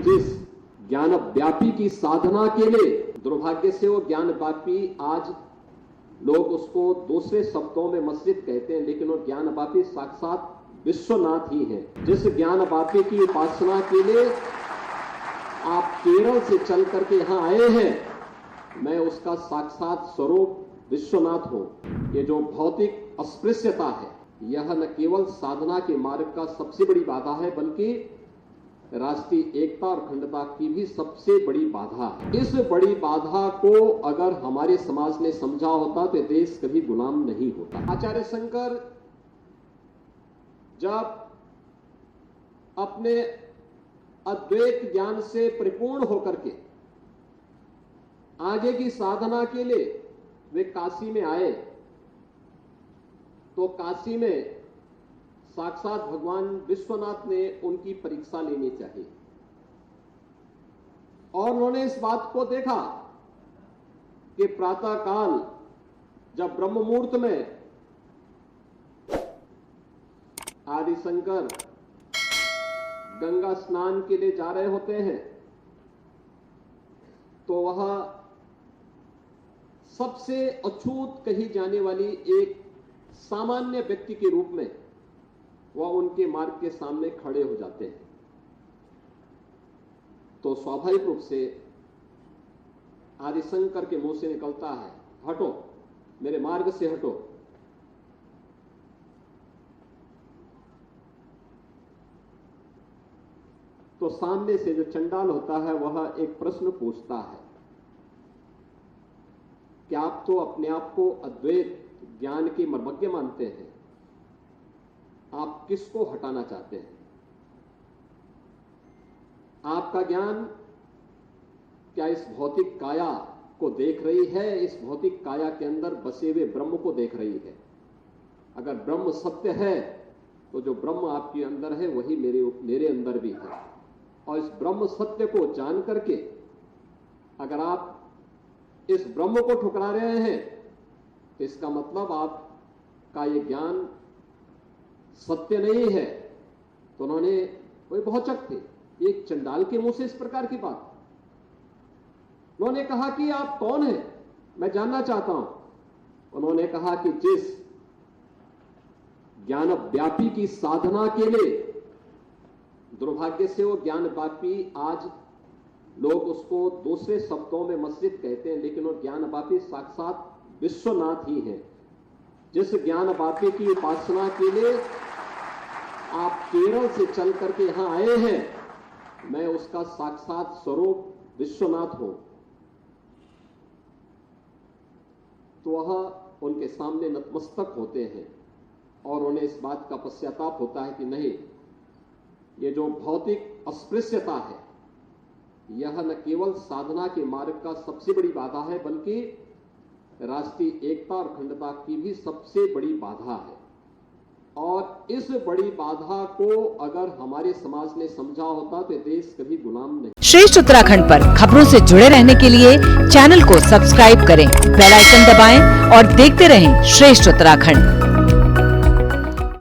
जिस ज्ञान व्यापी की साधना के लिए दुर्भाग्य से वो ज्ञान व्यापी आज लोग उसको दूसरे शब्दों में मस्जिद कहते हैं, लेकिन वो ज्ञान व्यापी साक्षात विश्वनाथ ही है। जिस ज्ञान व्यापी की उपासना के लिए आप केरल से चल करके यहां आए हैं, मैं उसका साक्षात स्वरूप विश्वनाथ हूं। ये जो भौतिक अस्पृश्यता है, यह न केवल साधना के मार्ग का सबसे बड़ी बाधा है, बल्कि राष्ट्रीय एकता और अखंडता की भी सबसे बड़ी बाधा है। इस बड़ी बाधा को अगर हमारे समाज ने समझा होता तो देश कभी गुलाम नहीं होता। आचार्य शंकर जब अपने अद्वैत ज्ञान से परिपूर्ण होकर के आगे की साधना के लिए वे काशी में आए, तो काशी में साक्षात भगवान विश्वनाथ ने उनकी परीक्षा लेनी चाहिए और उन्होंने इस बात को देखा कि प्रातः काल जब ब्रह्म मुहूर्त में आदि शंकर गंगा स्नान के लिए जा रहे होते हैं, तो वह सबसे अछूत कही जाने वाली एक सामान्य व्यक्ति के रूप में वह उनके मार्ग के सामने खड़े हो जाते हैं। तो स्वाभाविक रूप से आदिशंकर के मुंह से निकलता है, हटो, मेरे मार्ग से हटो। तो सामने से जो चंडाल होता है वह एक प्रश्न पूछता है कि आप तो अपने आप को अद्वैत ज्ञान के मर्मज्ञ मानते हैं, आप किसको हटाना चाहते हैं? आपका ज्ञान क्या इस भौतिक काया को देख रही है, इस भौतिक काया के अंदर बसे हुए ब्रह्म को देख रही है? अगर ब्रह्म सत्य है तो जो ब्रह्म आपके अंदर है वही मेरे अंदर भी है, और इस ब्रह्म सत्य को जान करके अगर आप इस ब्रह्म को ठुकरा रहे हैं तो इसका मतलब आपका ये ज्ञान सत्य नहीं है। तो उन्होंने, वे बहुत चक थे, एक चंडाल के मुंह से इस प्रकार की बात। उन्होंने कहा कि आप कौन हैं, मैं जानना चाहता हूं। उन्होंने कहा कि जिस ज्ञान व्यापी की साधना के लिए दुर्भाग्य से वो ज्ञान व्यापी आज लोग उसको दूसरे शब्दों में मस्जिद कहते हैं, लेकिन वो ज्ञान व्यापी साक्षात विश्वनाथ ही है। जिस ज्ञान व्यापी की उपासना के लिए आप केरल से चल करके यहां आए हैं, मैं उसका साक्षात स्वरूप विश्वनाथ हूं। तो वह उनके सामने नतमस्तक होते हैं और उन्हें इस बात का पश्चाताप होता है कि नहीं, ये जो भौतिक अस्पृश्यता है, यह न केवल साधना के मार्ग का सबसे बड़ी बाधा है, बल्कि राष्ट्रीय एकता और अखंडता की भी सबसे बड़ी बाधा है। और इस बड़ी बाधा को अगर हमारे समाज ने समझा होता तो देश कभी गुलाम नहीं। श्रेष्ठ उत्तराखंड पर खबरों से जुड़े रहने के लिए चैनल को सब्सक्राइब करें, बेल आइकन दबाएं और देखते रहें श्रेष्ठ उत्तराखंड।